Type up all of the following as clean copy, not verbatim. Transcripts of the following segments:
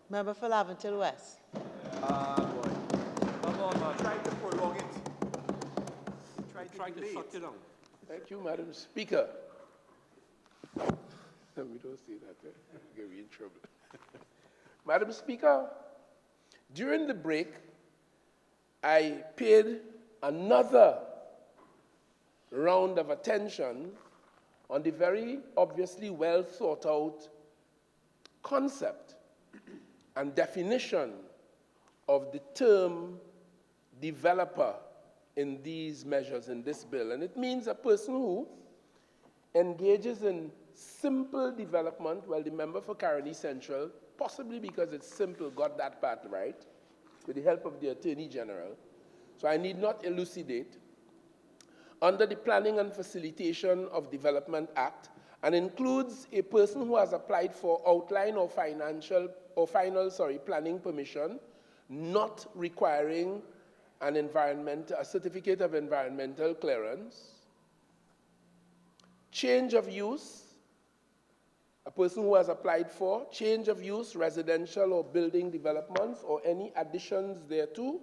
Member for Laventille West. Boy. Come on, man. Try to prolong it. Try to shut it down. Thank you, Madam Speaker. We don't say that, get me in trouble. Madam Speaker, during the break, I paid another round of attention on the very obviously well thought out concept and definition of the term developer in these measures in this bill. And it means a person who engages in simple development. Well, the member for Caroni Central, possibly because it's simple, got that part right, with the help of the Attorney General. So I need not elucidate. Under the Planning and Facilitation of Development Act, and includes a person who has applied for outline or final planning permission, not requiring a certificate of environmental clearance. Change of use, a person who has applied for change of use, residential or building developments, or any additions thereto,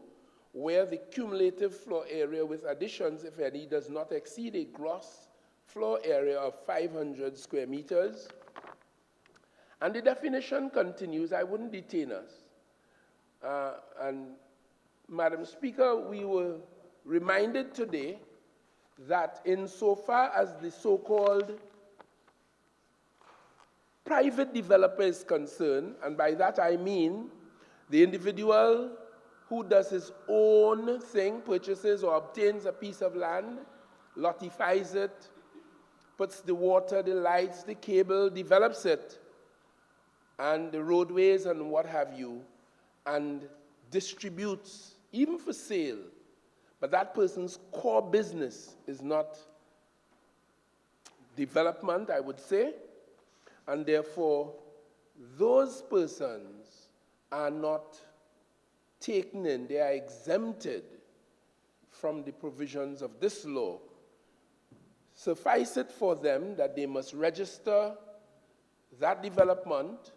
where the cumulative floor area with additions, if any, does not exceed a gross floor area of 500 square meters. And the definition continues. I wouldn't detain us. And Madam Speaker, we were reminded today that insofar as the so-called private developer is concerned, and by that I mean the individual who does his own thing, purchases or obtains a piece of land, lotifies it, puts the water, the lights, the cable, develops it, and the roadways and what have you, and distributes, even for sale. But that person's core business is not development, I would say, and therefore those persons are not taken in, they are exempted from the provisions of this law. Suffice it for them that they must register that development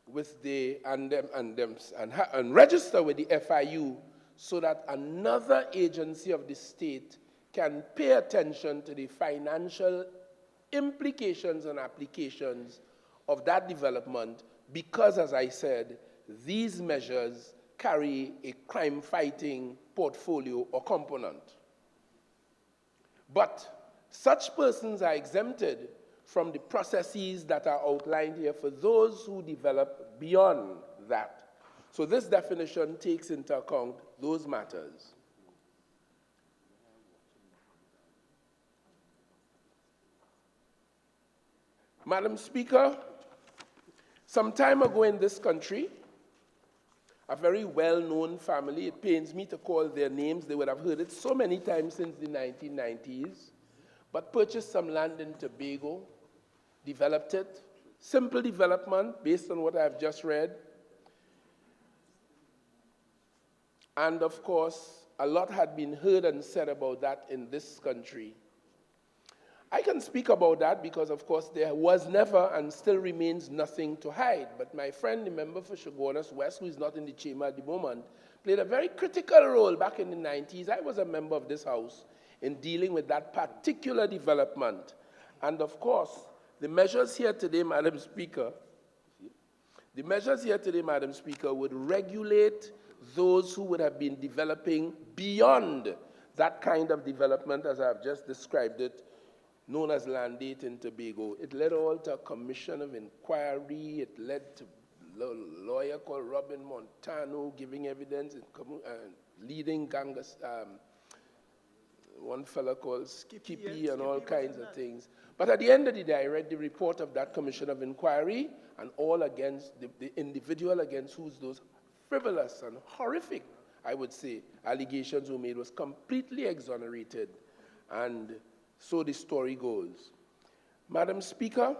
with and register with the FIU so that another agency of the state can pay attention to the financial implications and applications of that development, because, as I said, these measures carry a crime-fighting portfolio or component. But such persons are exempted from the processes that are outlined here for those who develop beyond that. So this definition takes into account those matters. Madam Speaker, some time ago in this country, a very well-known family, it pains me to call their names, they would have heard it so many times since the 1990s, but purchased some land in Tobago, developed it, simple development based on what I've just read. And of course, a lot had been heard and said about that in this country. I can speak about that because, of course, there was never and still remains nothing to hide. But my friend, the member for Chaguanas West, who is not in the chamber at the moment, played a very critical role back in the 90s. I was a member of this House in dealing with that particular development. And of course, the measures here today, Madam Speaker, would regulate those who would have been developing beyond that kind of development, as I've just described it, known as Land 8 in Tobago. It led all to a commission of inquiry. It led to a lawyer called Robin Montano giving evidence, leading gangs, one fellow called Skippy and all kinds of things. But at the end of the day, I read the report of that commission of inquiry, and all against the individual against whose those frivolous and horrific, I would say, allegations were made was completely exonerated. And so the story goes. Madam Speaker,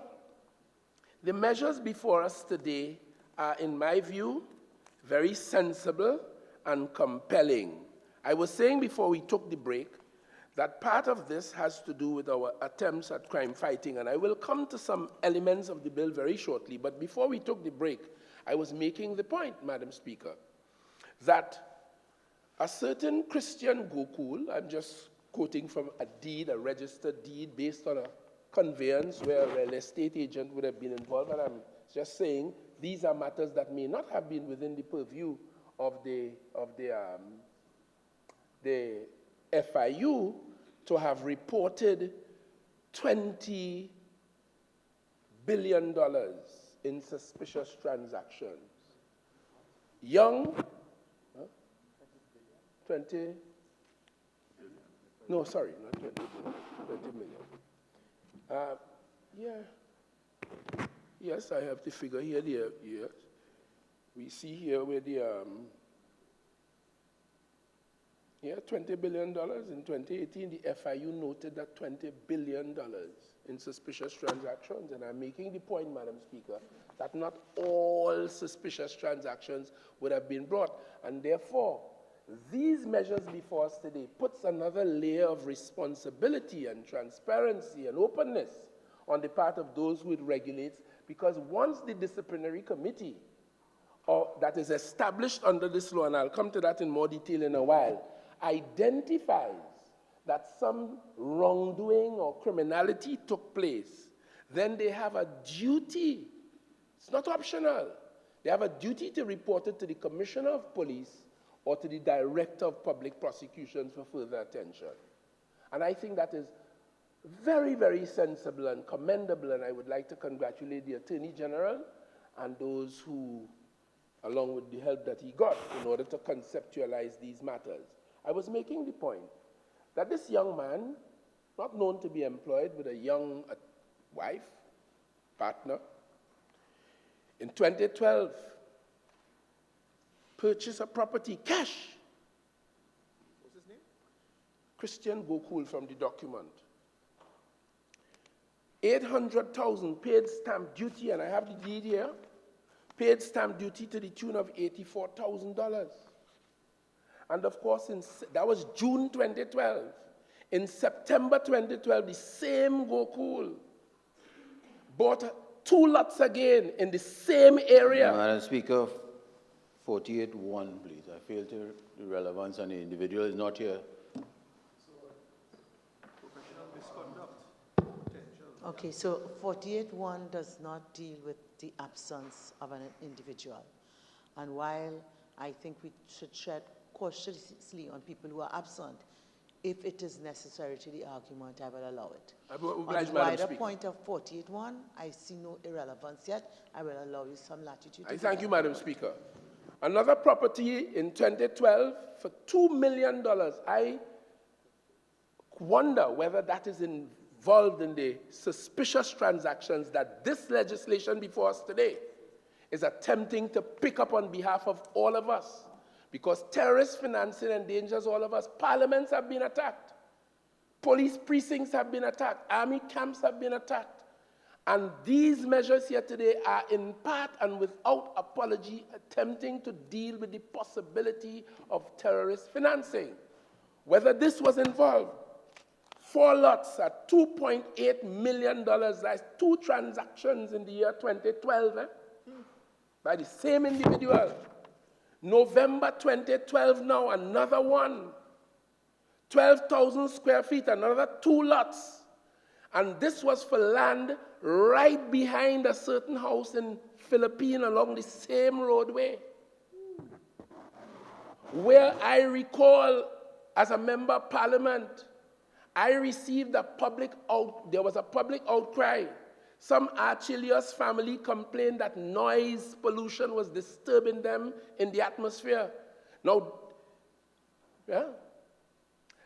the measures before us today are, in my view, very sensible and compelling. I was saying before we took the break that part of this has to do with our attempts at crime fighting, and I will come to some elements of the bill very shortly. But before we took the break, I was making the point, Madam Speaker, that a certain Christian Gokul, I'm just quoting from a deed, a registered deed based on a conveyance where a real estate agent would have been involved, and I'm just saying these are matters that may not have been within the purview of the FIU to have reported $20 billion in suspicious transactions. Young, 20, no, sorry, not 20 billion, 20 million. Yes, I have the figure here, yes. We see here where the, $20 billion in 2018, the FIU noted that $20 billion in suspicious transactions, and I'm making the point, Madam Speaker, that not all suspicious transactions would have been brought, and therefore, these measures before us today puts another layer of responsibility and transparency and openness on the part of those who it regulates, because once the disciplinary committee that is established under this law, and I'll come to that in more detail in a while, identifies that some wrongdoing or criminality took place, then they have a duty. It's not optional. They have a duty to report it to the Commissioner of Police or to the Director of Public Prosecutions for further attention. And I think that is very, very sensible and commendable, and I would like to congratulate the Attorney General and those who, along with the help that he got in order to conceptualize these matters. I was making the point that this young man, not known to be employed with a young wife, partner, in 2012, purchased a property cash. What's his name? Christian Gokul from the document. 800,000 paid stamp duty, and I have the deed here, paid stamp duty to the tune of $84,000. And of course, that was June 2012. In September 2012, the same Gokul bought 2 lots again in the same area. Madam Speaker, 48-1, please. I feel to the relevance, and the individual is not here. Professional misconduct. Okay, so 48.1 does not deal with the absence of an individual. And while I think we should tread cautiously on people who are absent, if it is necessary to the argument, I will allow it. On the wider point of 48.1, I see no irrelevance yet. I will allow you some latitude. I thank you, Madam Speaker. Another property in 2012 for $2 million. I wonder whether that is involved in the suspicious transactions that this legislation before us today is attempting to pick up on behalf of all of us. Because terrorist financing endangers all of us. Parliaments have been attacked. Police precincts have been attacked. Army camps have been attacked. And these measures here today are in part and without apology attempting to deal with the possibility of terrorist financing. Whether this was involved, 4 lots at $2.8 million, that's 2 transactions in the year 2012, by the same individual. November 2012 now, another one. 12,000 square feet, another 2 lots. And this was for land right behind a certain house in Philippines along the same roadway. Where I recall, as a member of parliament, I received there was a public outcry. Some Achilles family complained that noise pollution was disturbing them in the atmosphere. Now,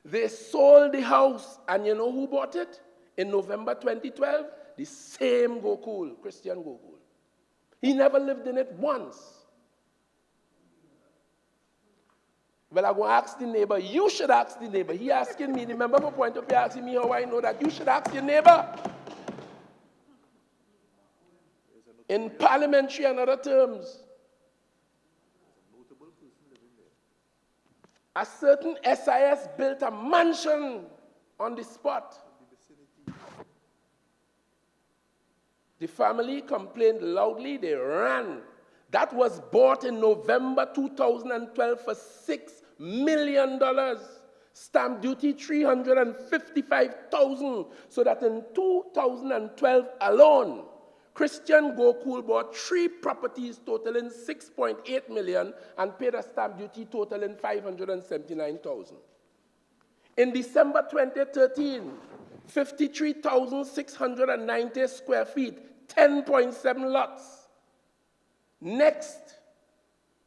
they sold the house, and you know who bought it? In November 2012, the same Gokul, Christian Gokul. He never lived in it once. Well, I'm going to ask the neighbor. You should ask the neighbor. He asking me, the member for Point of View asking me how I know that. You should ask your neighbor. In parliamentary and other terms. a certain SIS built a mansion on the spot. The family complained loudly, they ran. That was bought in November 2012 for $6 million. Stamp duty $355,000. So that in 2012 alone, Christian Gokul bought 3 properties totaling $6.8 million and paid a stamp duty totaling $579,000. In December 2013, 53,690 square feet, 10.7 lots. Next,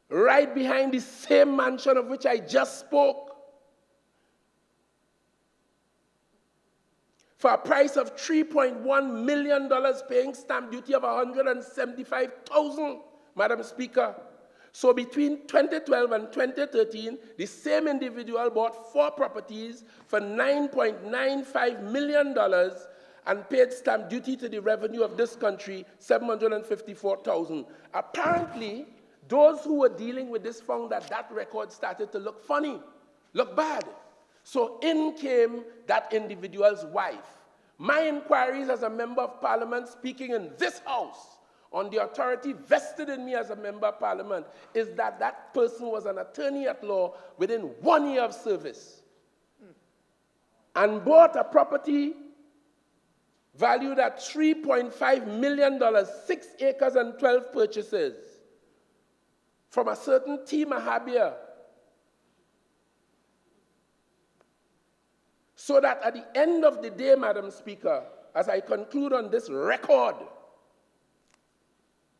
right behind the same mansion of which I just spoke, for a price of $3.1 million, paying stamp duty of $175,000, Madam Speaker. So between 2012 and 2013, the same individual bought 4 properties for $9.95 million and paid stamp duty to the revenue of this country, $754,000. Apparently, those who were dealing with this found that that record started to look funny, look bad. So in came that individual's wife. My inquiries as a member of parliament speaking in this house on the authority vested in me as a member of parliament is that that person was an attorney at law within 1 year of service and bought a property valued at $3.5 million, 6 acres and 12 purchases from a certain T. Mahabir. So that at the end of the day, Madam Speaker, as I conclude on this record,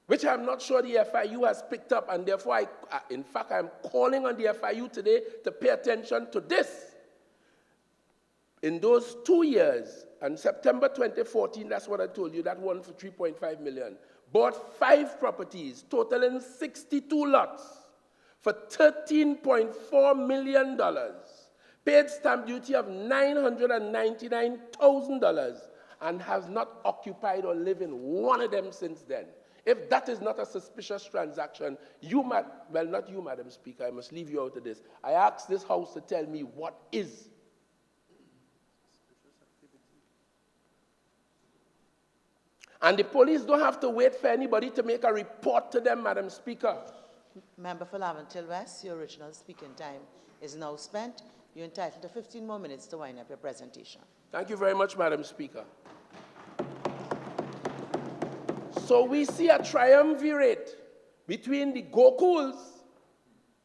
which I'm not sure the FIU has picked up, and therefore, in fact, I'm calling on the FIU today to pay attention to this. In those 2 years, and September 2014, that's what I told you, that one for $3.5 million, bought 5 properties, totaling 62 lots for $13.4 million, paid stamp duty of $999,000, and has not occupied or lived in one of them since then. If that is not a suspicious transaction, well, not you, Madam Speaker, I must leave you out of this. I ask this House to tell me what is. And the police don't have to wait for anybody to make a report to them, Madam Speaker. Member for Laventille West, your original speaking time is now spent. You're entitled to 15 more minutes to wind up your presentation. Thank you very much, Madam Speaker. So we see a triumvirate between the Gokuls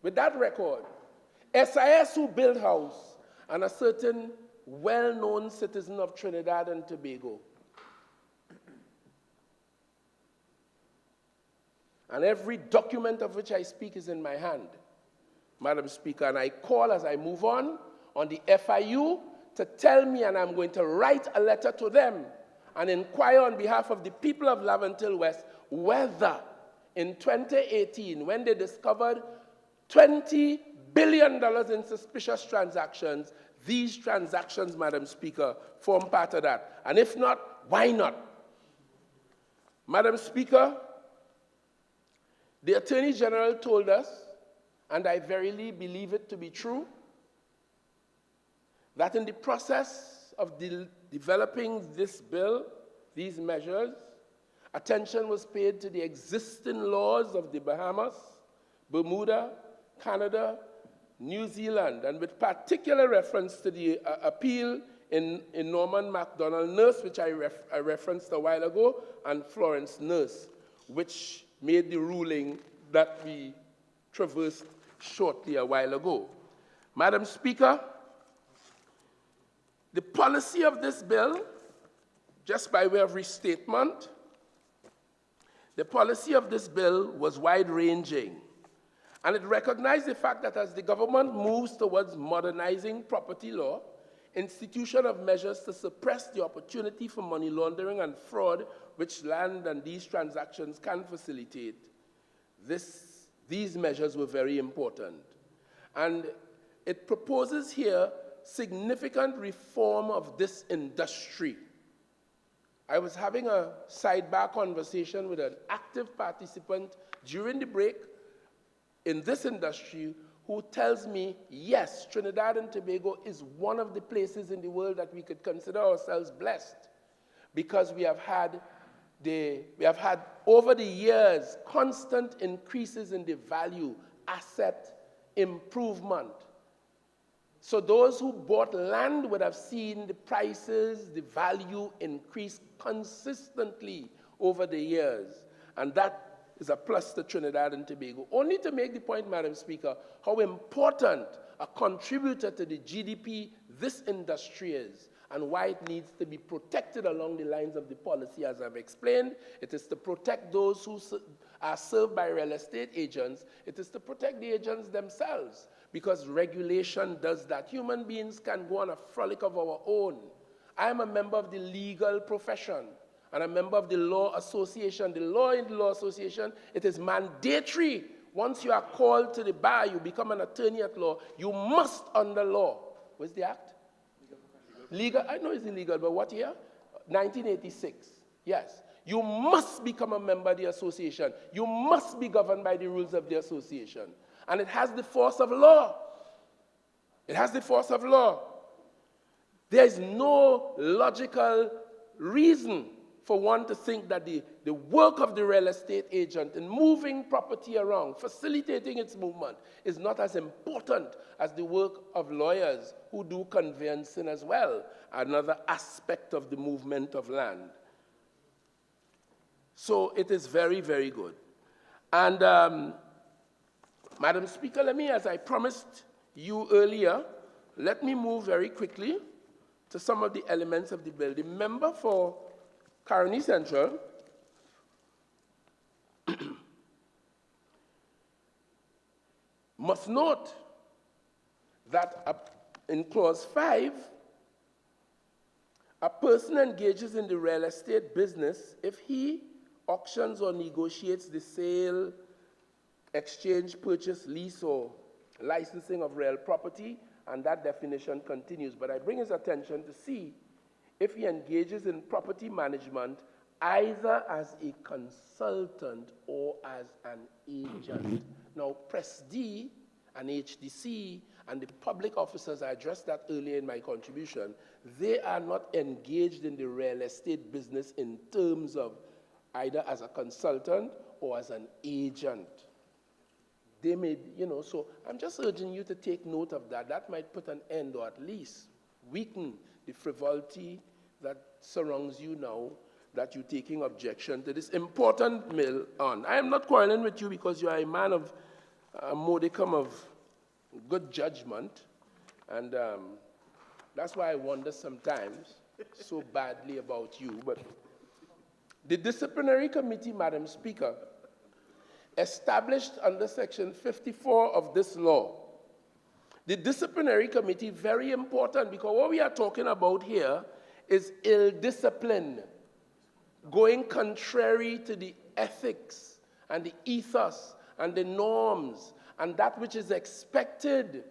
with that record, SIS who build house, and a certain well-known citizen of Trinidad and Tobago. And every document of which I speak is in my hand, Madam Speaker, and I call as I move on the FIU to tell me, and I'm going to write a letter to them and inquire on behalf of the people of Laventille West whether in 2018, when they discovered $20 billion in suspicious transactions, these transactions, Madam Speaker, form part of that. And if not, why not? Madam Speaker, the Attorney General told us, and I verily believe it to be true, that in the process of developing this bill, these measures, attention was paid to the existing laws of the Bahamas, Bermuda, Canada, New Zealand, and with particular reference to the appeal in Norman MacDonald Nurse, which I referenced a while ago, and Florence Nurse, which made the ruling that we traversed shortly a while ago. Madam Speaker, the policy of this bill, just by way of restatement, the policy of this bill was wide-ranging, and it recognized the fact that as the government moves towards modernizing property law, institution of measures to suppress the opportunity for money laundering and fraud which land and these transactions can facilitate, these measures were very important. And it proposes here significant reform of this industry. I was having a sidebar conversation with an active participant during the break in this industry who tells me, yes, Trinidad and Tobago is one of the places in the world that we could consider ourselves blessed, because we have had over the years constant increases in the value, asset improvement. So those who bought land would have seen the prices, the value increase consistently over the years. And that is a plus to Trinidad and Tobago. Only to make the point, Madam Speaker, how important a contributor to the GDP this industry is, and why it needs to be protected along the lines of the policy, as I've explained. It is to protect those who are served by real estate agents. It is to protect the agents themselves, because regulation does that. Human beings can go on a frolic of our own. I am a member of the legal profession and a member of the law association. The law in the law association, it is mandatory. Once you are called to the bar, you become an attorney at law, you must, under law. What's the act? Legal, I know it's illegal, but what year? 1986, yes. You must become a member of the association. You must be governed by the rules of the association. And it has the force of law. It has the force of law. There is no logical reason for one to think that the work of the real estate agent in moving property around, facilitating its movement, is not as important as the work of lawyers who do conveyancing as well, another aspect of the movement of land. So it is very, very good. And Madam Speaker, let me, as I promised you earlier, let me move very quickly to some of the elements of the bill. The member for Caroni Central must note that in Clause 5, a person engages in the real estate business if he auctions or negotiates the sale, exchange, purchase, lease, or licensing of real property, and that definition continues. But I bring his attention to see if he engages in property management either as a consultant or as an agent. Now, Press D and HDC and the public officers, I addressed that earlier in my contribution, they are not engaged in the real estate business in terms of either as a consultant or as an agent. They may, so I'm just urging you to take note of that. That might put an end, or at least weaken the frivolity that surrounds you now, that you're taking objection to this important bill on. I am not quarreling with you because you are a man of a modicum of good judgment, and that's why I wonder sometimes so badly about you. But the disciplinary committee, Madam Speaker, established under Section 54 of this law. The disciplinary committee, very important, because what we are talking about here is ill discipline, going contrary to the ethics and the ethos and the norms and that which is expected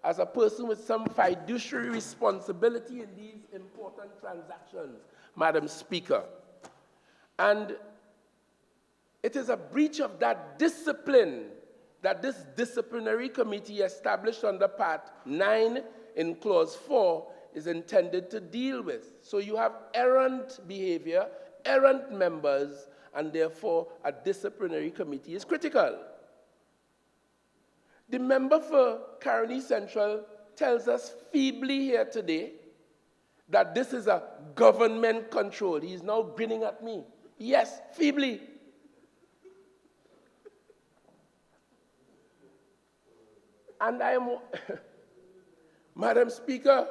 as a person with some fiduciary responsibility in these important transactions, Madam Speaker. And it is a breach of that discipline that this disciplinary committee established under Part 9 in Clause 4 is intended to deal with. So you have errant behavior, errant members, and therefore a disciplinary committee is critical. The member for Caroni Central tells us feebly here today that this is a government control. He's now grinning at me. Yes, feebly. And I am, Madam Speaker,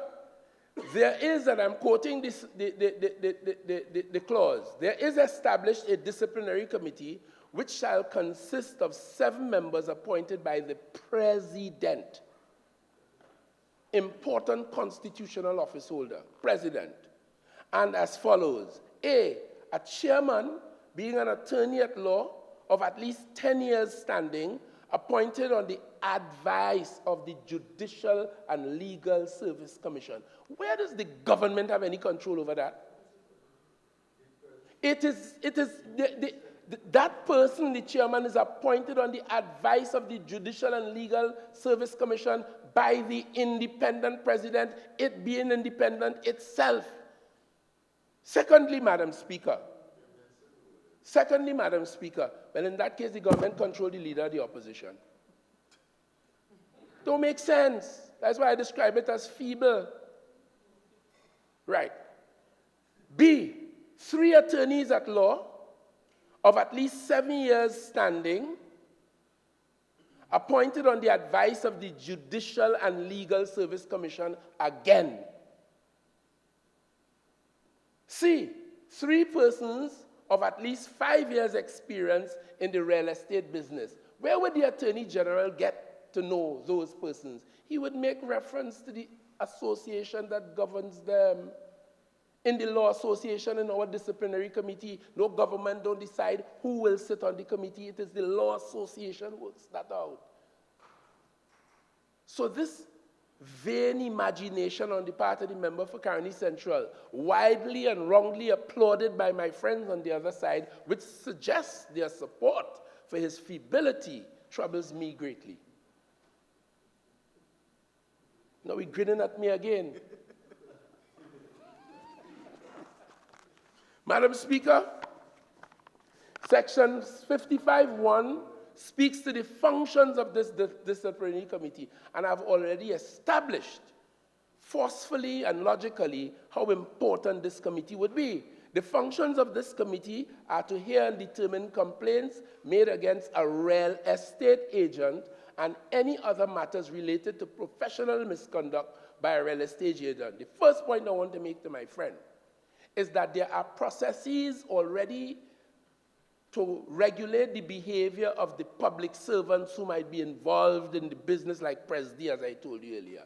there is, and I'm quoting this, the clause, there is established a disciplinary committee which shall consist of 7 members appointed by the President, important constitutional office holder, President, and as follows: A chairman, being an attorney at law of at least 10 years standing, appointed on the advice of the Judicial and Legal Service Commission. Where does the government have any control over that? That person, the chairman, is appointed on the advice of the Judicial and Legal Service Commission by the independent president, it being independent itself. Secondly, Madam Speaker, well, in that case, the government controls the leader of the opposition. Don't make sense. That's why I describe it as feeble. Right. B, 3 attorneys at law of at least 7 years standing, appointed on the advice of the Judicial and Legal Service Commission again. C, 3 persons of at least 5 years' experience in the real estate business. Where would the Attorney General get to know those persons? He would make reference to the association that governs them. In the law association, in our disciplinary committee, no government don't decide who will sit on the committee. It is the law association who works that out. So this vain imagination on the part of the member for Caroni Central, widely and wrongly applauded by my friends on the other side, which suggests their support for his feebility, troubles me greatly. Now he's grinning at me again. Madam Speaker, Section 55(1) speaks to the functions of this disciplinary committee, and I've already established forcefully and logically how important this committee would be. The functions of this committee are to hear and determine complaints made against a real estate agent and any other matters related to professional misconduct by a real estate agent. The first point I want to make to my friend is that there are processes already to regulate the behavior of the public servants who might be involved in the business like Presdy, as I told you earlier.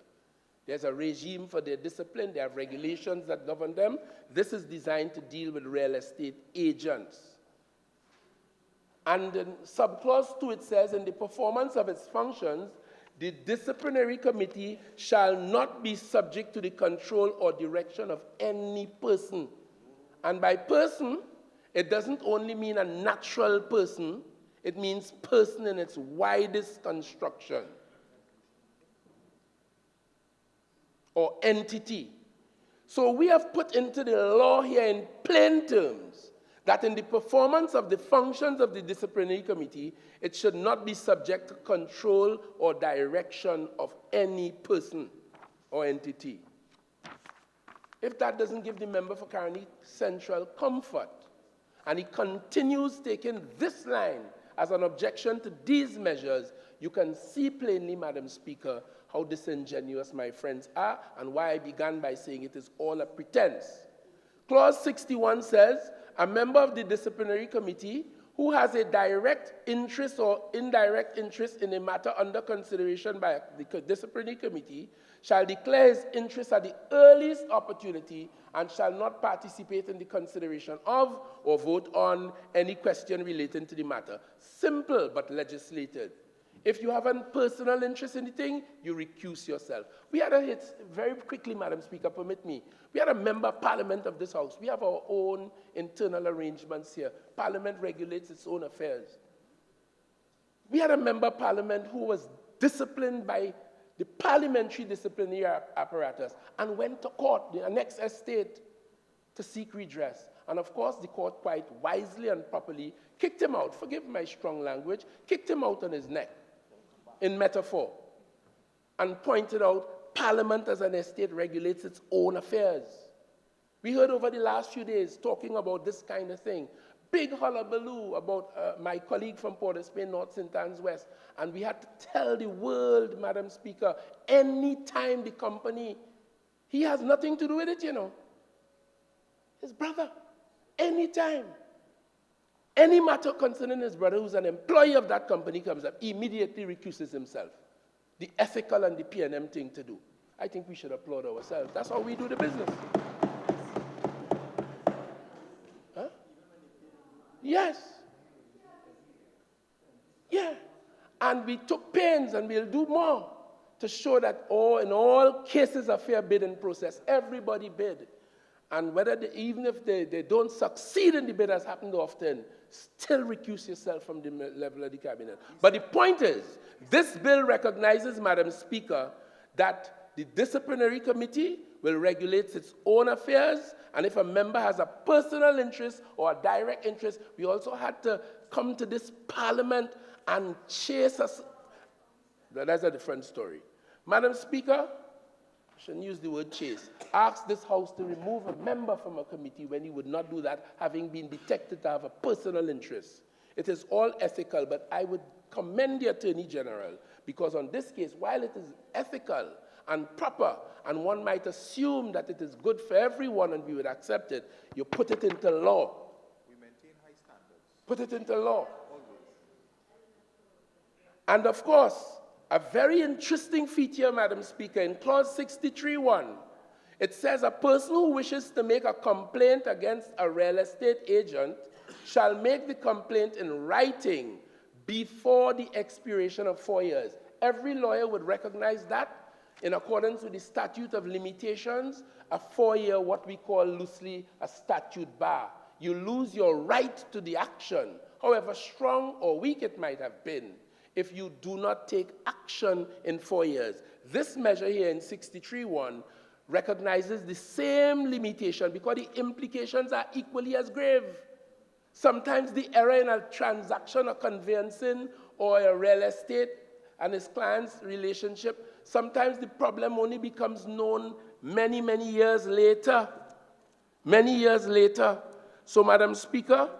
There's a regime for their discipline. There are regulations that govern them. This is designed to deal with real estate agents. And in subclause 2, it says, in the performance of its functions, the disciplinary committee shall not be subject to the control or direction of any person. And by person, it doesn't only mean a natural person, it means person in its widest construction or entity. So we have put into the law here in plain terms that in the performance of the functions of the disciplinary committee, it should not be subject to control or direction of any person or entity. If that doesn't give the member for Caroni Central comfort, and he continues taking this line as an objection to these measures, you can see plainly, Madam Speaker, how disingenuous my friends are and why I began by saying it is all a pretense. Clause 61 says, a member of the disciplinary committee who has a direct interest or indirect interest in a matter under consideration by the disciplinary committee shall declare his interest at the earliest opportunity and shall not participate in the consideration of or vote on any question relating to the matter. Simple but legislated. If you have a personal interest in the thing, you recuse yourself. We had a hit, very quickly, Madam Speaker, permit me. We had a member of Parliament of this House. We have our own internal arrangements here. Parliament regulates its own affairs. We had a member of Parliament who was disciplined by the parliamentary disciplinary apparatus and went to court, the annexed estate, to seek redress. And of course, the court quite wisely and properly kicked him out, forgive my strong language, kicked him out on his neck, in metaphor, and pointed out Parliament as an estate regulates its own affairs. We heard over the last few days talking about this kind of thing. Big hullabaloo about my colleague from Port of Spain, North St. Anne's West. And we had to tell the world, Madam Speaker, any time the company, he has nothing to do with it, you know. His brother, anytime. Any matter concerning his brother who's an employee of that company comes up, he immediately recuses himself. The ethical and the P&M thing to do. I think we should applaud ourselves. That's how we do the business. Huh? Yes. Yeah. And we took pains, and we'll do more, to show that in all cases of fair bidding process, everybody bid. And whether even if they don't succeed in the bid, as happened often, still recuse yourself from the level of the cabinet. But the point is, this bill recognizes, Madam Speaker, that the disciplinary committee will regulate its own affairs, and if a member has a personal interest or a direct interest, we also had to come to this parliament and chase us. That's a different story. Madam Speaker, I shouldn't use the word chase, ask this House to remove a member from a committee when he would not do that, having been detected to have a personal interest. It is all ethical, but I would commend the Attorney General, because on this case, while it is ethical and proper, and one might assume that it is good for everyone and we would accept it, you put it into law. We maintain high standards. Put it into law. Always. And of course, a very interesting feature, Madam Speaker, in clause 63(1, it says a person who wishes to make a complaint against a real estate agent shall make the complaint in writing before the expiration of 4 years. Every lawyer would recognize that. In accordance with the statute of limitations, a 4-year, what we call loosely a statute bar. You lose your right to the action, however strong or weak it might have been, if you do not take action in 4 years. This measure here in 63(1 recognizes the same limitation because the implications are equally as grave. Sometimes the error in a transaction or conveyancing or a real estate and his client's relationship, sometimes the problem only becomes known many, many years later. Many years later. So, Madam Speaker,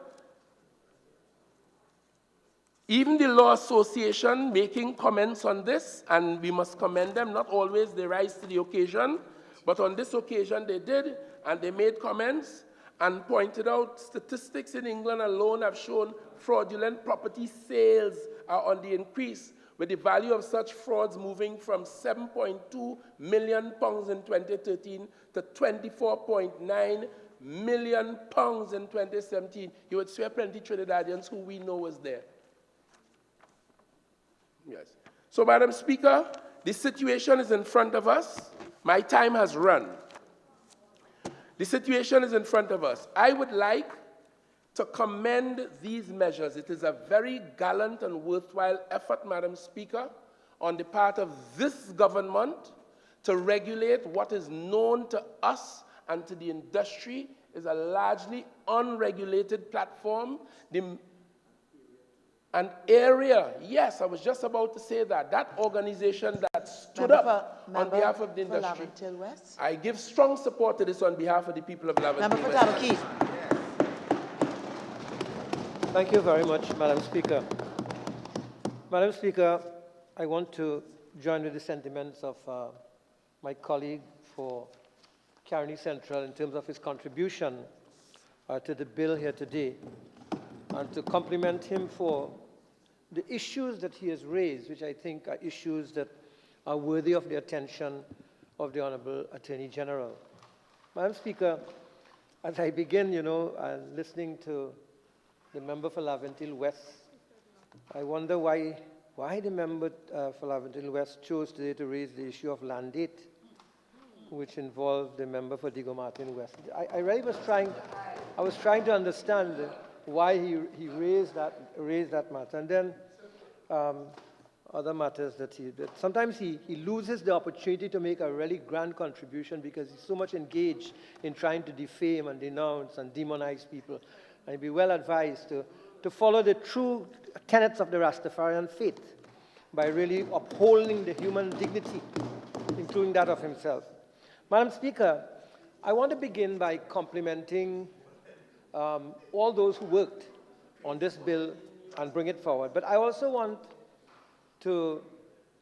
even the Law Association making comments on this, and we must commend them, not always they rise to the occasion, but on this occasion they did, and they made comments and pointed out statistics in England alone have shown fraudulent property sales are on the increase, with the value of such frauds moving from £7.2 million in 2013 to £24.9 million in 2017. You would swear plenty Trinidadians who we know was there. Yes. So, Madam Speaker, the situation is in front of us. My time has run. The situation is in front of us. I would like to commend these measures. It is a very gallant and worthwhile effort, Madam Speaker, on the part of this government to regulate what is known to us and to the industry is a largely unregulated platform. An area, yes, I was just about to say that, that organization that stood up on behalf of the industry. West. I give strong support to this on behalf of the people of Laventille Member for West. Tabakit. Thank you very much, Madam Speaker. Madam Speaker, I want to join with the sentiments of my colleague for Caroni Central in terms of his contribution to the bill here today, and to compliment him for the issues that he has raised, which I think are issues that are worthy of the attention of the Honorable Attorney General. Madam Speaker, as I begin, listening to the member for Laventille West, I wonder why the member for Laventille West chose today to raise the issue of landate, which involved the member for Diego Martin West. I really was trying to understand why he raised that matter, and then other matters that sometimes he loses the opportunity to make a really grand contribution because he's so much engaged in trying to defame and denounce and demonize people. And he'd be well advised to follow the true tenets of the Rastafarian faith by really upholding the human dignity, including that of himself. Madam Speaker, I want to begin by complimenting all those who worked on this bill and bring it forward. But I also want to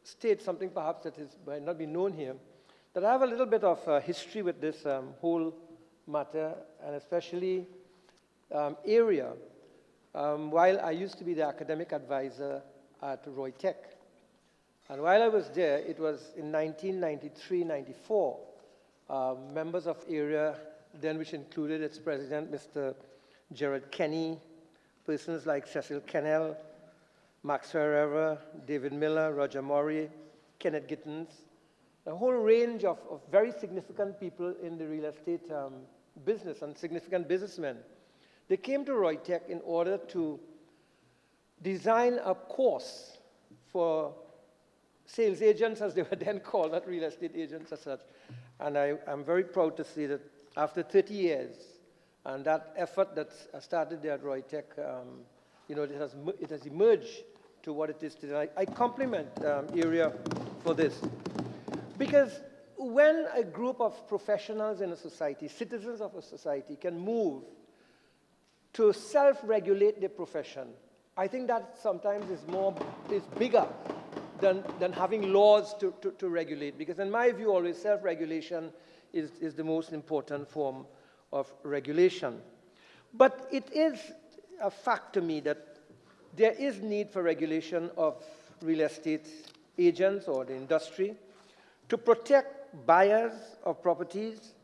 state something perhaps that might not be known here, that I have a little bit of history with this whole matter, and especially area. While I used to be the academic advisor at Roy Tech, and while I was there, it was in 1993-94, members of area then, which included its president, Mr. Gerard Kenny, persons like Cecil Kennell, Max Ferreira, David Miller, Roger Maury, Kenneth Gittins, a whole range of very significant people in the real estate business and significant businessmen, They came to Reutech in order to design a course for sales agents, as they were then called, not real estate agents as such. And I'm very proud to say that after 30 years, and that effort that started there at Reutech, it has emerged to what it is today. I compliment Area for this. Because when a group of professionals in a society, citizens of a society, can move to self-regulate their profession, I think that sometimes is bigger than having laws to regulate. Because in my view, always self-regulation is the most important form of regulation. But it is a fact to me that there is need for regulation of real estate agents or the industry to protect buyers of properties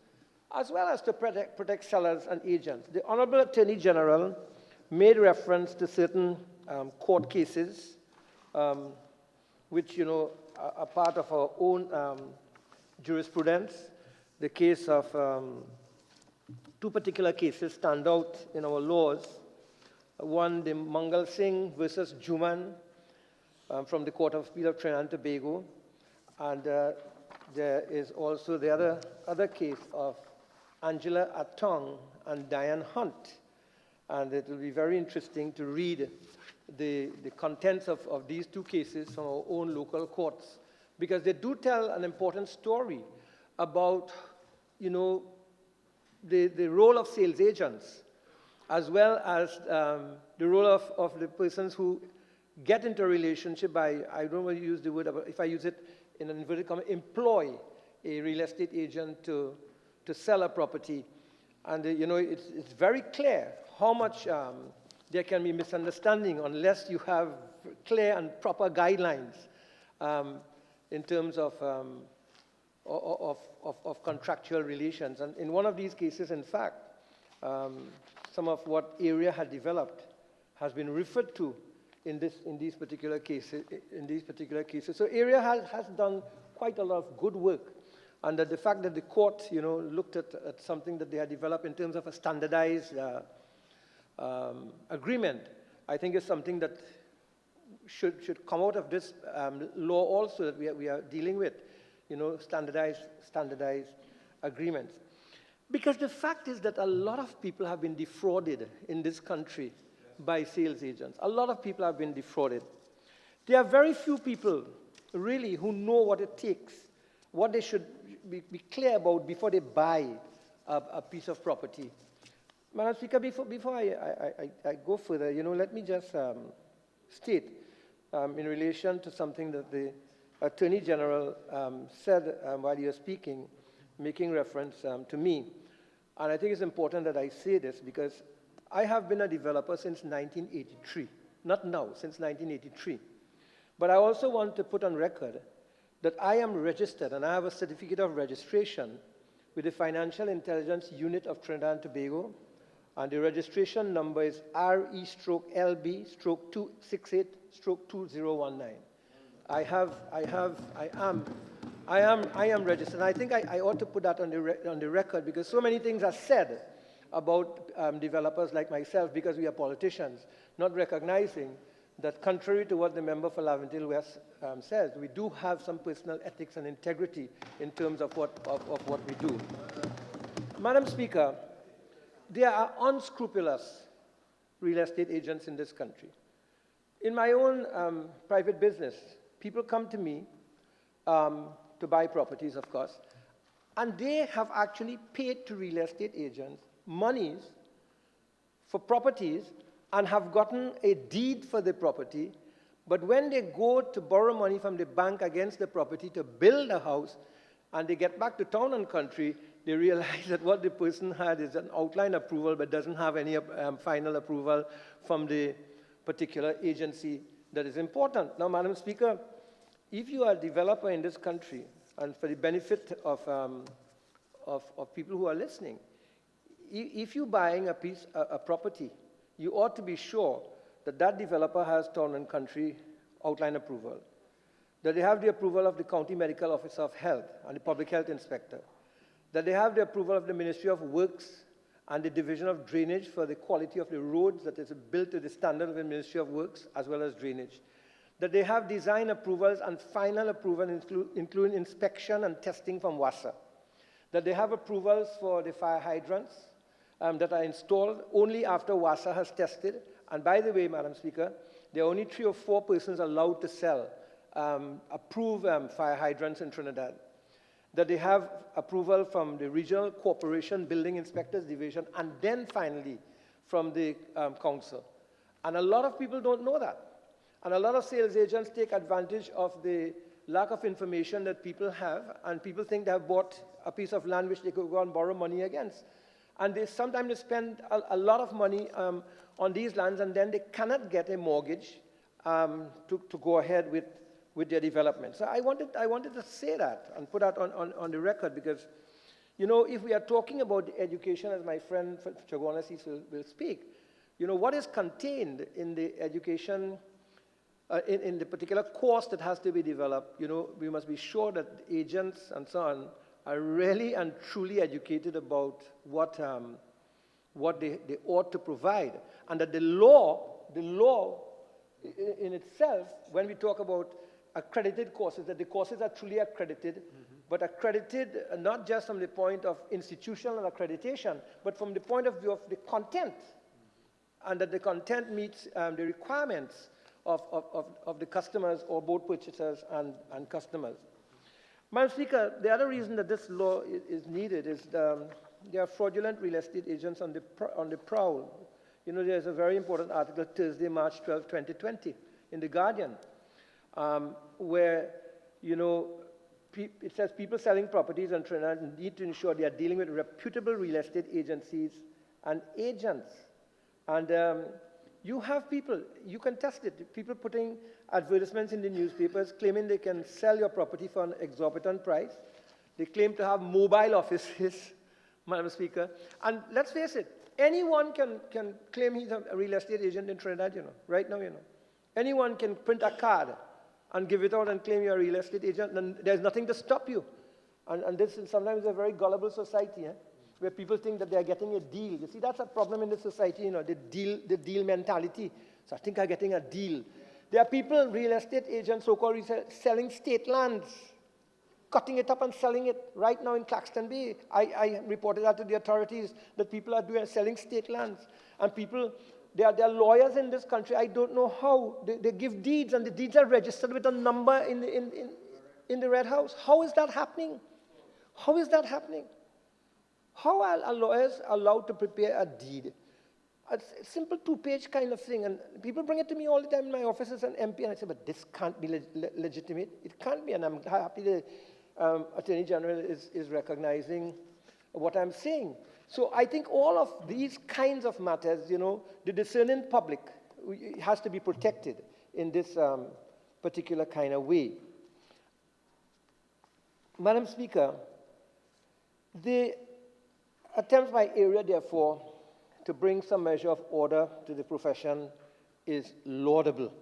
as well as to protect sellers and agents. The Honorable Attorney General made reference to certain court cases which, are part of our own jurisprudence. The case of two particular cases stand out in our laws. One, the Mangal Singh versus Juman from the Court of Appeal of Trinidad and Tobago. And there is also the other case of Angela Atong and Diane Hunt. And it will be very interesting to read the contents of these two cases from our own local courts, because they do tell an important story about, the role of sales agents, as well as the role of the persons who get into a relationship by, I don't want to use the word, but if I use it in an inverted comma, employ a real estate agent to sell a property. And, it's very clear how much there can be misunderstanding unless you have clear and proper guidelines in terms of contractual relations. And in one of these cases, in fact, some of what Area had developed has been referred to in these particular cases. So Area has done quite a lot of good work. And the fact that the court, looked at something that they had developed in terms of a standardized agreement, I think is something that should come out of this law also that we are dealing with, standardized agreements. Because the fact is that a lot of people have been defrauded in this country by sales agents. A lot of people have been defrauded. There are very few people, really, who know what it takes, what they should be clear about before they buy a piece of property. Madam Speaker, before I go further, let me just state in relation to something that the Attorney General said while he was speaking, making reference to me. And I think it's important that I say this because I have been a developer since 1983. Not now, since 1983. But I also want to put on record that I am registered and I have a certificate of registration with the Financial Intelligence Unit of Trinidad and Tobago, and the registration number is RE/LB/268/2019. I am registered. I think I ought to put that on the record because so many things are said about developers like myself because we are politicians, not recognizing that contrary to what the member for Laventille West says, we do have some personal ethics and integrity in terms of what we do. Madam Speaker, there are unscrupulous real estate agents in this country. In my own private business, people come to me to buy properties, of course, and they have actually paid to real estate agents monies for properties and have gotten a deed for the property, but when they go to borrow money from the bank against the property to build a house, and they get back to town and country, they realize that what the person had is an outline approval but doesn't have any final approval from the particular agency that is important. Now, Madam Speaker, if you are a developer in this country, and for the benefit of people who are listening, if you're buying a property, you ought to be sure that that developer has town and country outline approval, that they have the approval of the County Medical Officer of Health and the Public Health Inspector, that they have the approval of the Ministry of Works and the division of drainage for the quality of the roads that is built to the standard of the Ministry of Works, as well as drainage. That they have design approvals and final approval, including inspection and testing from WASA. That they have approvals for the fire hydrants that are installed only after WASA has tested. And by the way, Madam Speaker, there are only 3 or 4 persons allowed to sell approved fire hydrants in Trinidad. That they have approval from the Regional Corporation Building Inspectors Division, and then finally from the council. And a lot of people don't know that. And a lot of sales agents take advantage of the lack of information that people have, and people think they have bought a piece of land which they could go and borrow money against. And they sometimes spend a lot of money on these lands, and then they cannot get a mortgage to go ahead with their development. So I wanted to say that and put that on the record, because, you know, if we are talking about education, as my friend Fitzgerald Hinds will speak, you know, what is contained in the education, in the particular course that has to be developed, you know, we must be sure that agents and so on are really and truly educated about what they ought to provide. And that the law in itself, when we talk about accredited courses, that the courses are truly accredited, but accredited not just from the point of institutional accreditation, but from the point of view of the content, and that the content meets the requirements of the customers, or both purchasers and customers. Madam Speaker, the other reason that this law is needed is there are fraudulent real estate agents on the prowl. You know, there's a very important article, Thursday, March 12, 2020, in The Guardian, where, you know, it says people selling properties in Trinidad need to ensure they are dealing with reputable real estate agencies and agents. And you have people, you can test it, people putting advertisements in the newspapers claiming they can sell your property for an exorbitant price. They claim to have mobile offices, Madam Speaker. And let's face it, anyone can claim he's a real estate agent in Trinidad, you know, right now, you know. Anyone can print a card and give it out and claim you're a real estate agent, and there's nothing to stop you. And this is sometimes a very gullible society, where people think that they're getting a deal. You see, that's a problem in this society, you know, the deal mentality. So I think I'm getting a deal. There are people, real estate agents, so-called, selling state lands, cutting it up and selling it right now in Claxton Bay. I reported that to the authorities, that people are selling state lands. And people, there are lawyers in this country, I don't know how, they give deeds, and the deeds are registered with a number in the Red House. How is that happening? How is that happening? How are lawyers allowed to prepare a deed? A simple 2-page kind of thing. And people bring it to me all the time in my office as an MP, and I say, but this can't be legitimate. It can't be, and I'm happy the Attorney General is recognizing what I'm saying. So I think all of these kinds of matters, you know, the discerning public has to be protected in this particular kind of way. Madam Speaker, the attempt by area, therefore, to bring some measure of order to the profession is laudable.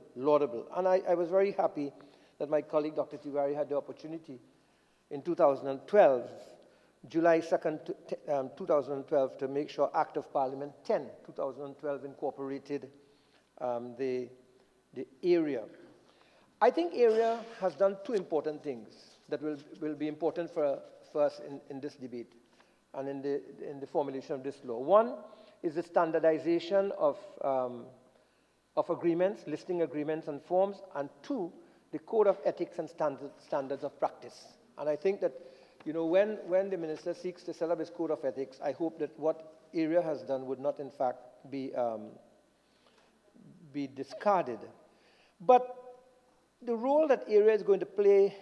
And I was very happy that my colleague, Dr. Tiwari, had the opportunity in 2012, July 2nd, 2012, to make sure Act of Parliament 10, 2012, incorporated the area. I think area has done 2 important things that will be important for us in this debate and in the formulation of this law. One is the standardization of agreements, listing agreements and forms, and 2, the code of ethics and standards of practice. And I think that, you know, when the minister seeks to set up his code of ethics, I hope that what area has done would not, in fact, be discarded. But the role that area is going to play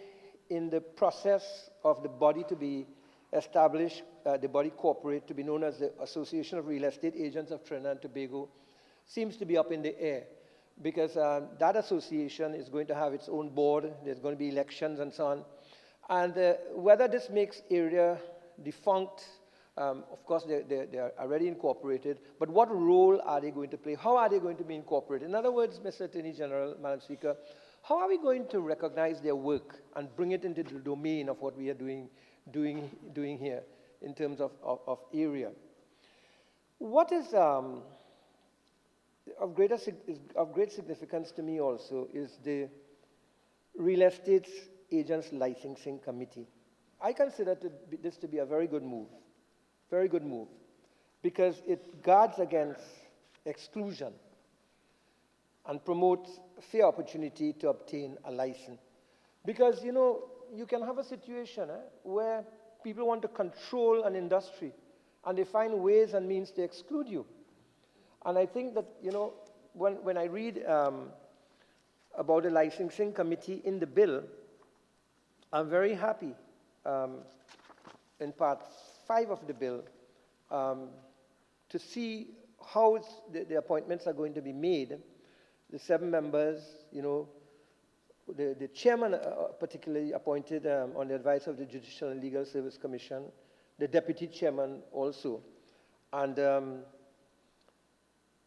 in the process of the body to be established, the body corporate, to be known as the Association of Real Estate Agents of Trinidad and Tobago, seems to be up in the air, because that association is going to have its own board, there's going to be elections and so on. And whether this makes area defunct, of course they are already incorporated, but what role are they going to play? How are they going to be incorporated? In other words, Mr. Attorney General, Madam Speaker, how are we going to recognize their work and bring it into the domain of what we are doing here in terms of area? What is of great significance to me also is the Real Estate Agents Licensing Committee. I consider this to be a very good move, because it guards against exclusion and promotes fair opportunity to obtain a license. Because, you know, you can have a situation where people want to control an industry and they find ways and means to exclude you. And I think that, you know, when I read about the licensing committee in the bill, I'm very happy in part 5 of the bill to see how the appointments are going to be made. The 7 members, you know, the chairman particularly appointed on the advice of the Judicial and Legal Service Commission, the deputy chairman also, and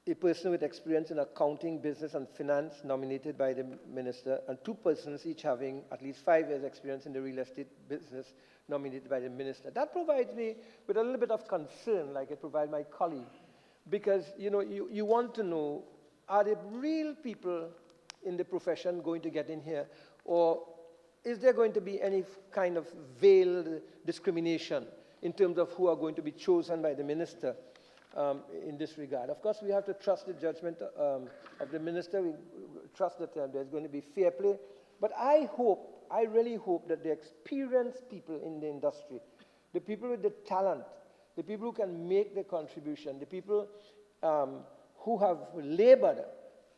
a person with experience in accounting, business, and finance nominated by the minister, and 2 persons each having at least 5 years experience in the real estate business nominated by the minister. That provides me with a little bit of concern, like it provides my colleague, because, you know, you want to know, are the real people in the profession going to get in here, or is there going to be any kind of veiled discrimination in terms of who are going to be chosen by the minister in this regard? Of course, we have to trust the judgment of the minister. We trust that there's going to be fair play. But I really hope that the experienced people in the industry, the people with the talent, the people who can make the contribution, the people who have labored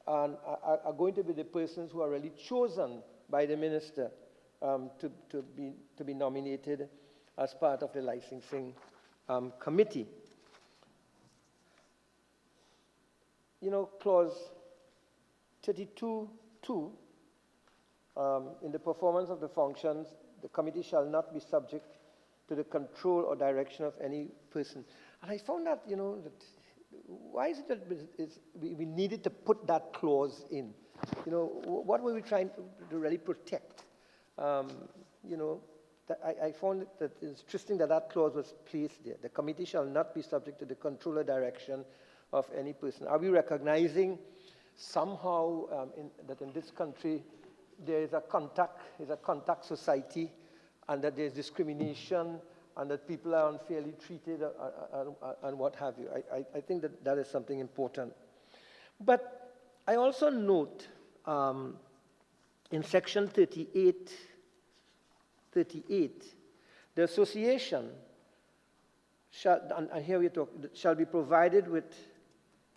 and are going to be the persons who are really chosen by the minister to be nominated as part of the licensing committee. You know, clause 32(2), in the performance of the functions, the committee shall not be subject to the control or direction of any person. And I found that, you know, that why is it that we needed to put that clause in? You know, what were we trying to really protect? You know, I found that it's interesting that that clause was placed there. The committee shall not be subject to the control or direction of any person. Are we recognizing somehow that in this country there is a contact society, and that there's discrimination, and that people are unfairly treated, and what have you? I think that is something important. But I also note in section 38, the association shall, and here we talk, shall be provided with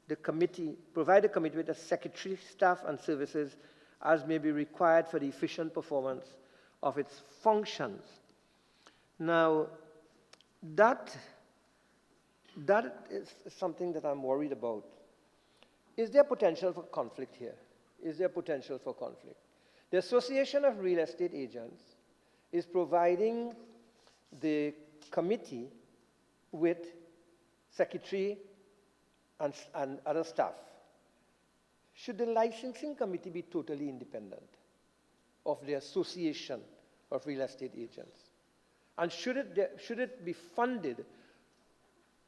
the committee, provide the committee with a secretary, staff, and services as may be required for the efficient performance of its functions. Now, that is something that I'm worried about. Is there potential for conflict here? Is there potential for conflict? The Association of Real Estate Agents is providing the committee with secretary and other staff. Should the licensing committee be totally independent of the Association of Real Estate Agents? And should it be funded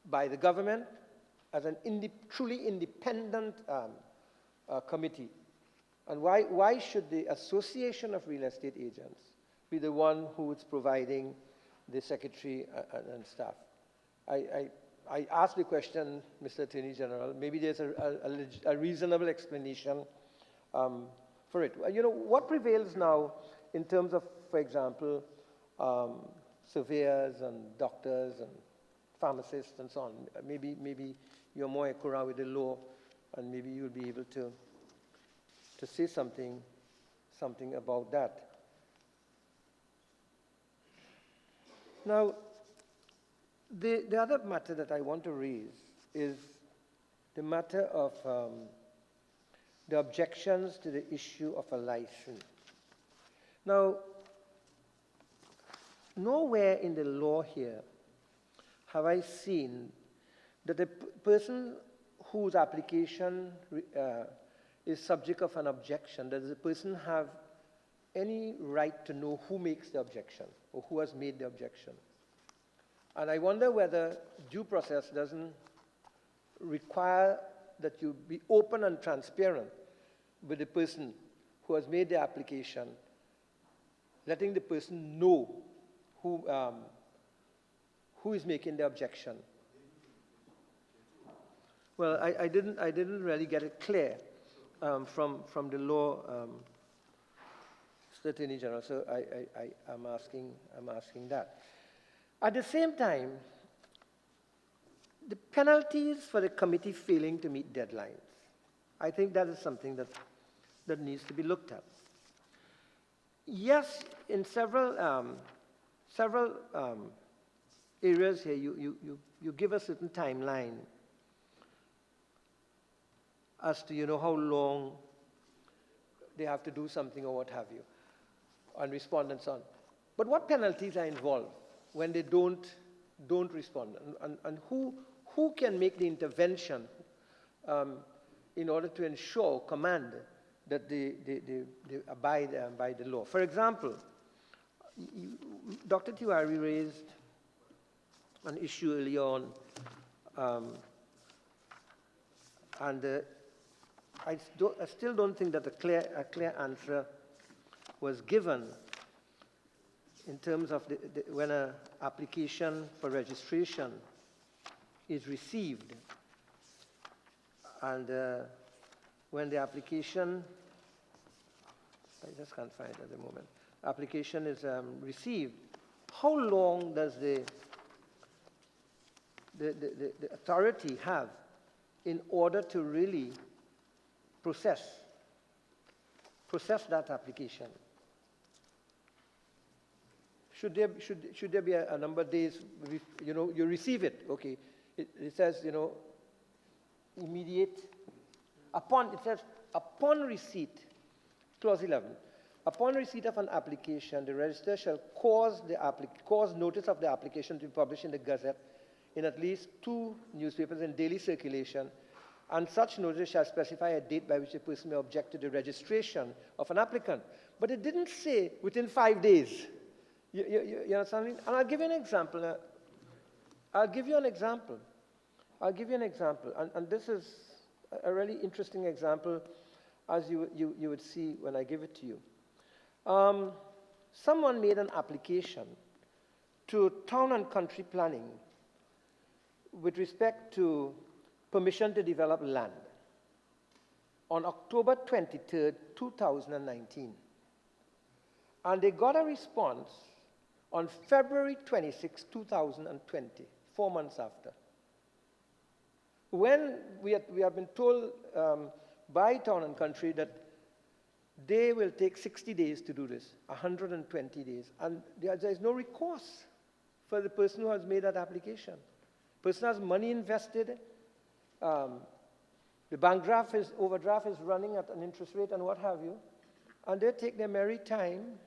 by the government as an truly independent committee? And why should the Association of Real Estate Agents be the one who is providing the secretary and staff? I asked the question, Mr. Attorney General. Maybe there's a reasonable explanation for it. You know, what prevails now in terms of, for example, surveyors and doctors and pharmacists and so on? Maybe you're more accurate with the law, and maybe you'll be able to say something about that. Now, the other matter that I want to raise is the matter of the objections to the issue of a license. Now, nowhere in the law here have I seen that a person whose application is subject of an objection, does the person have any right to know who makes the objection or who has made the objection? And I wonder whether due process doesn't require that you be open and transparent with the person who has made the application, letting the person know who is making the objection. Well, I didn't really get it clear from the law, Mr. Attorney General, so I'm asking that. At the same time, the penalties for the committee failing to meet deadlines, I think that is something that needs to be looked at. Yes, in several areas here, you give a certain timeline as to, how long they have to do something or what have you, and respond and so on. But what penalties are involved when they don't respond? And who can make the intervention in order to ensure, command, that they abide by the law? For example, Dr. Tiwari raised an issue early on, and I still don't think that a clear answer was given in terms of when an application for registration is received, and when the application, I just can't find it at the moment, application is received, how long does the authority have in order to really process that application? Should there be a number of days, you receive it, okay, it says, immediate, it says, upon receipt, clause 11, upon receipt of an application, the registrar shall cause notice of the application to be published in the Gazette in at least 2 newspapers in daily circulation, and such notice shall specify a date by which a person may object to the registration of an applicant. But it didn't say within 5 days. You understand me? And I'll give you an example. And this is a really interesting example, as you would see when I give it to you. Someone made an application to Town and Country Planning with respect to permission to develop land on October 23rd, 2019. And they got a response on February 26, 2020, 4 months after. When we have been told by Town and Country that they will take 60 days to do this, 120 days, and there is no recourse for the person who has made that application. The person has money invested, the bank overdraft is running at an interest rate and what have you, and they take their merry time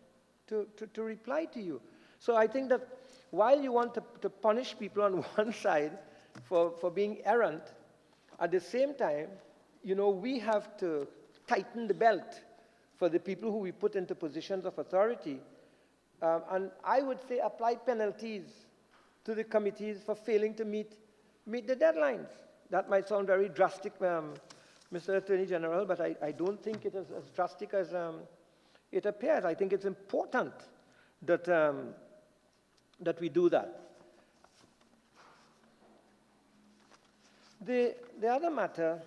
to reply to you. So I think that while you want to punish people on one side for being errant, at the same time, we have to tighten the belt for the people who we put into positions of authority. And I would say apply penalties to the committees for failing to meet the deadlines. That might sound very drastic, Mr. Attorney General, but I don't think it is as drastic as it appears. I think it's important that we do that. The other matter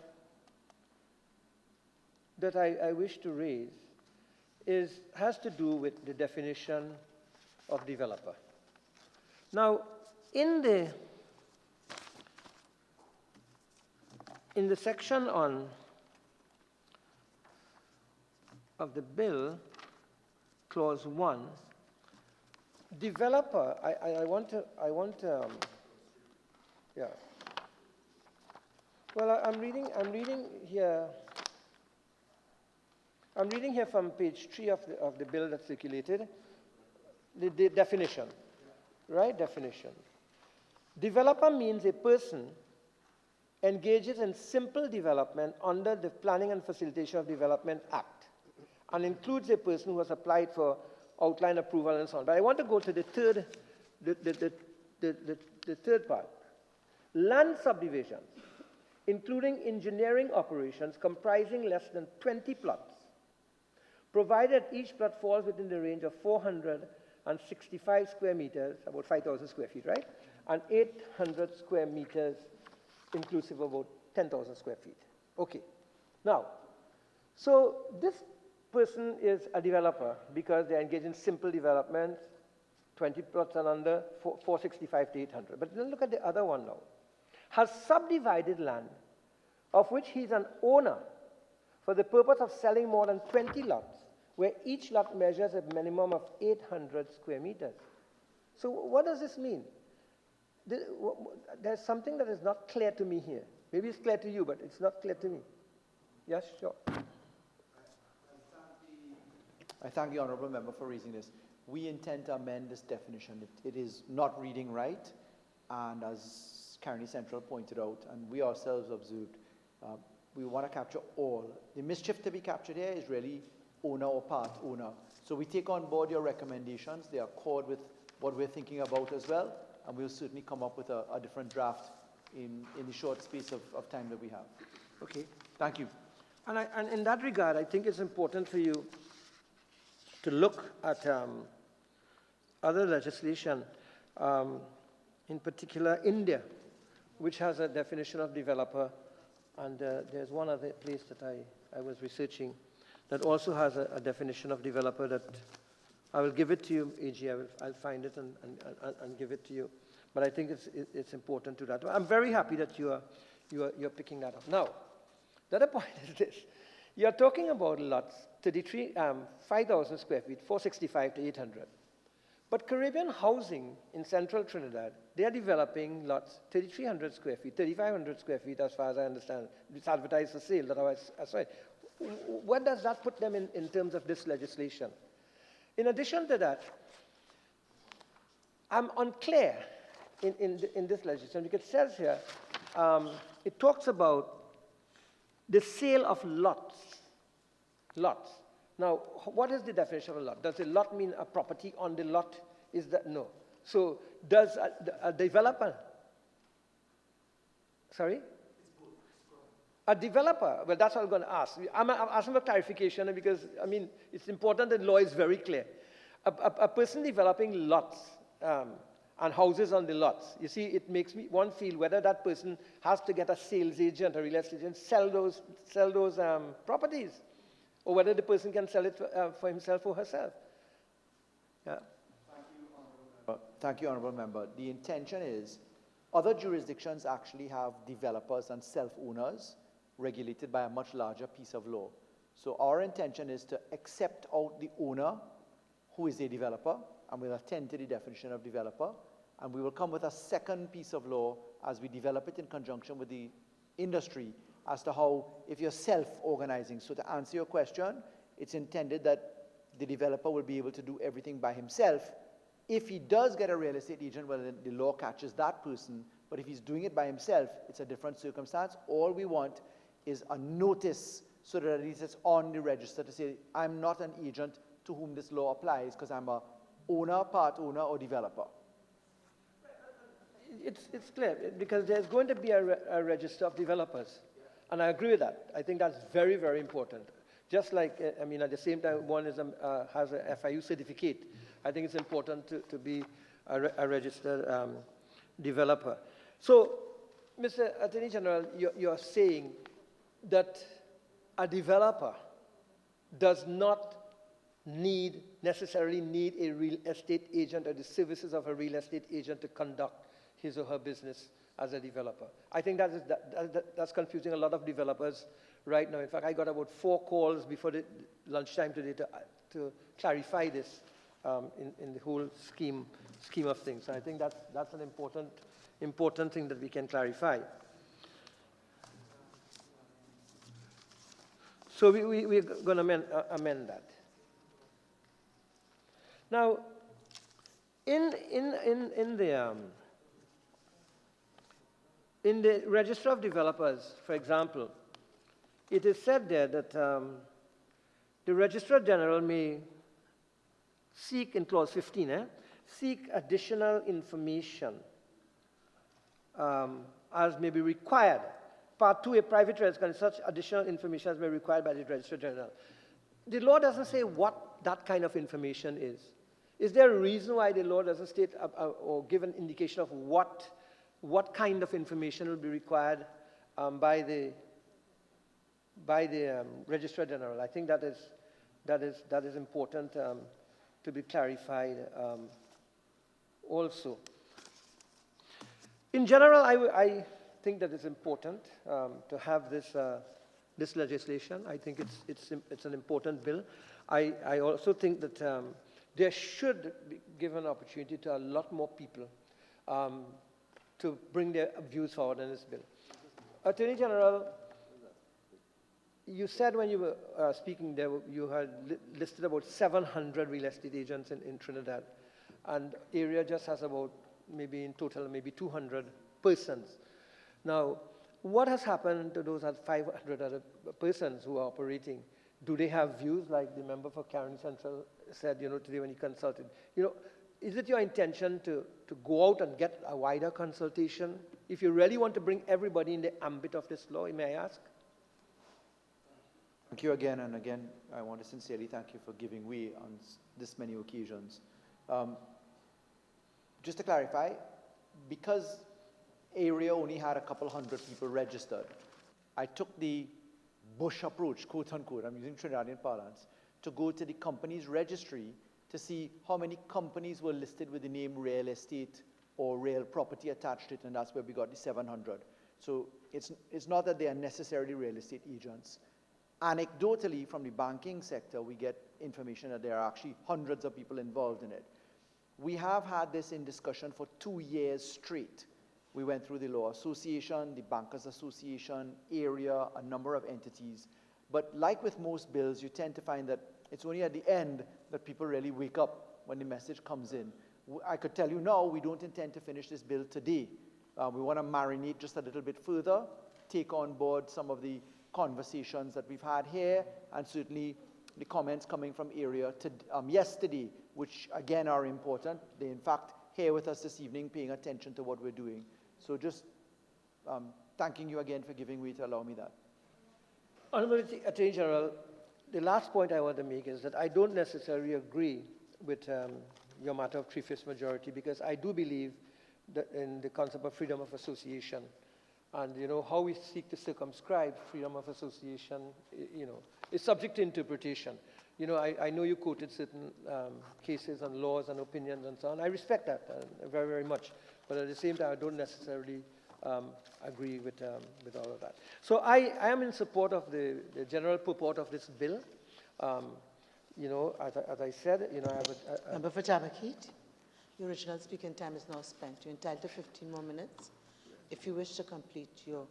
that I wish to raise has to do with the definition of developer. Now, in the section of the bill, clause 1, developer, I want to, yeah. Well, I'm reading here. I'm reading here from page 3 of the bill that's circulated. The definition, right? Definition. Developer means a person engages in simple development under the Planning and Facilitation of Development Act, and includes a person who has applied for outline approval and so on. But I want to go to the third part. Land subdivisions. including engineering operations comprising less than 20 plots, provided each plot falls within the range of 465 square meters, about 5,000 square feet, right? And 800 square meters, inclusive of about 10,000 square feet. Okay. Now, so this person is a developer because they're engaged in simple development, 20 plots and under, 465 to 800. But then look at the other one now. Has subdivided land of which he's an owner for the purpose of selling more than 20 lots, where each lot measures a minimum of 800 square meters. So what does this mean? There's something that is not clear to me here. Maybe it's clear to you, but it's not clear to me. Yes, sure. I thank the honourable member for raising this. We intend to amend this definition. It is not reading right, and as Carney Central pointed out, and we ourselves observed, we want to capture all. The mischief to be captured here is really owner or part owner. So we take on board your recommendations. They accord with what we're thinking about as well, and we'll certainly come up with a different draft in the short space of time that we have. Okay. Thank you. And in that regard, I think it's important for you to look at other legislation, in particular India, which has a definition of developer, and there's one other place that I was researching that also has a definition of developer that I will give it to you, AG. I'll find it and give it to you. But I think it's important to that. I'm very happy that you're picking that up. Now, the other point is this. You're talking about lots, 5,000 square feet, 465 to 800. But Caribbean Housing in central Trinidad, they are developing lots, 3,300 square feet, 3,500 square feet, as far as I understand. It's advertised for sale, that I saw it. Where does that put them in terms of this legislation? In addition to that, I'm unclear in this legislation, because it says here, it talks about the sale of lots. Lots. Now, what is the definition of a lot? Does a lot mean a property on the lot? Is that no? So, does a developer? Sorry? A developer? Well, that's what I'm going to ask. I'm asking for clarification because, I mean, it's important that law is very clear. A person developing lots and houses on the lots, you see, it makes one feel whether that person has to get a sales agent, a real estate agent, sell those properties, or whether the person can sell it for himself or herself. Yeah. Thank you, Honourable Member. The intention is other jurisdictions actually have developers and self-owners regulated by a much larger piece of law. So our intention is to accept out the owner, who is a developer, and we'll attend to the definition of developer, and we will come with a second piece of law as we develop it in conjunction with the industry as to how, if you're self-organizing. So to answer your question, it's intended that the developer will be able to do everything by himself. If he does get a real estate agent, well, then the law catches that person. But if he's doing it by himself, it's a different circumstance. All we want is a notice so that at least it's on the register to say, I'm not an agent to whom this law applies because I'm a owner, part owner, or developer. It's clear, because there's going to be a register of developers. And I agree with that. I think that's very, very important. Just like, I mean, at the same time, one is has a FIU certificate. I think it's important to be a registered developer. So, Mr. Attorney General, you're saying that a developer does not necessarily need a real estate agent or the services of a real estate agent to conduct his or her business as a developer. I think that's confusing a lot of developers right now. In fact, I got about 4 calls before the lunchtime today to clarify this in the whole scheme of things. So I think that's an important thing that we can clarify. So we're going to amend that. Now, in the Register of Developers, for example, it is said there that the Registrar General may seek, in clause 15, seek additional information as may be required Part 2, a private register, such additional information as may be required by the Registrar General. The law doesn't say what that kind of information is. Is there a reason why the law doesn't state or give an indication of what kind of information will be required by the Registrar General? I think that is important to be clarified also. In general, I think that it's important to have this legislation. I think it's an important bill. I also think that there should be given opportunity to a lot more people to bring their views forward in this bill. Attorney General, you said when you were speaking there, you had listed about 700 real estate agents in Trinidad, and area just has about, maybe in total, maybe 200 persons. Now, what has happened to those 500 other persons who are operating? Do they have views like the member for Caroni Central said, today when he consulted? Is it your intention to go out and get a wider consultation? If you really want to bring everybody in the ambit of this law, may I ask? Thank you again, and again, I want to sincerely thank you for giving way on this many occasions. Just to clarify, because area only had a couple hundred people registered, I took the bush approach, quote unquote, I'm using Trinidadian parlance, to go to the company's registry to see how many companies were listed with the name real estate or real property attached to it, and that's where we got the 700. So it's not that they are necessarily real estate agents. Anecdotally, from the banking sector, we get information that there are actually hundreds of people involved in it. We have had this in discussion for 2 years straight. We went through the Law Association, the Bankers Association, area, a number of entities. But like with most bills, you tend to find that it's only at the end that people really wake up when the message comes in. I could tell you now, we don't intend to finish this bill today. We want to marinate just a little bit further, take on board some of the conversations that we've had here, and certainly the comments coming from area yesterday, which again are important. They in fact here with us this evening paying attention to what we're doing. So just thanking you again for giving way to allow me that. Honourable Attorney General, the last point I want to make is that I don't necessarily agree with your matter of 3/5 majority, because I do believe that in the concept of freedom of association, and how we seek to circumscribe freedom of association, is subject to interpretation. I know you quoted certain cases and laws and opinions and so on. I respect that very, very much. But at the same time, I don't necessarily agree with all of that. So I am in support of the general purport of this bill. As I said, I have a Member for Tabakit, your original speaking time is now spent. You're entitled to 15 more minutes if you wish to complete your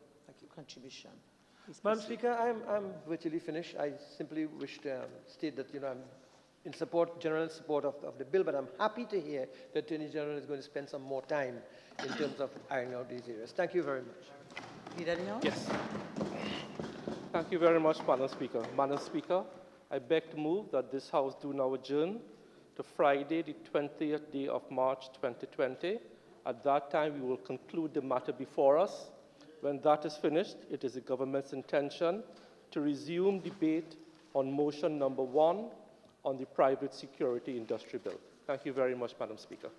contribution. Please Madam proceed. Speaker, I'm virtually finished. I simply wish to state that I'm in support, general support of the bill, but I'm happy to hear that the Attorney General is going to spend some more time in terms of ironing out these areas. Thank you very much. Leader Leon? Yes. Thank you very much, Madam Speaker. Madam Speaker, I beg to move that this House do now adjourn to Friday, the 20th day of March 2020. At that time, we will conclude the matter before us. When that is finished, it is the government's intention to resume debate on motion number 1 on the private security industry bill. Thank you very much, Madam Speaker.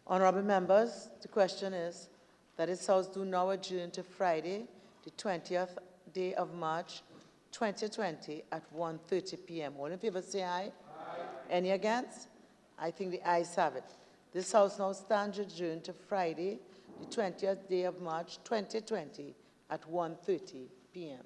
Honourable members, the question is that this House do now adjourn to Friday, the 20th day of March, 2020 at 1:30 p.m. All in favor say aye. Aye. Any against? I think the ayes have it. This House now stands adjourned to Friday, the 20th day of March, 2020 at 1:30 p.m.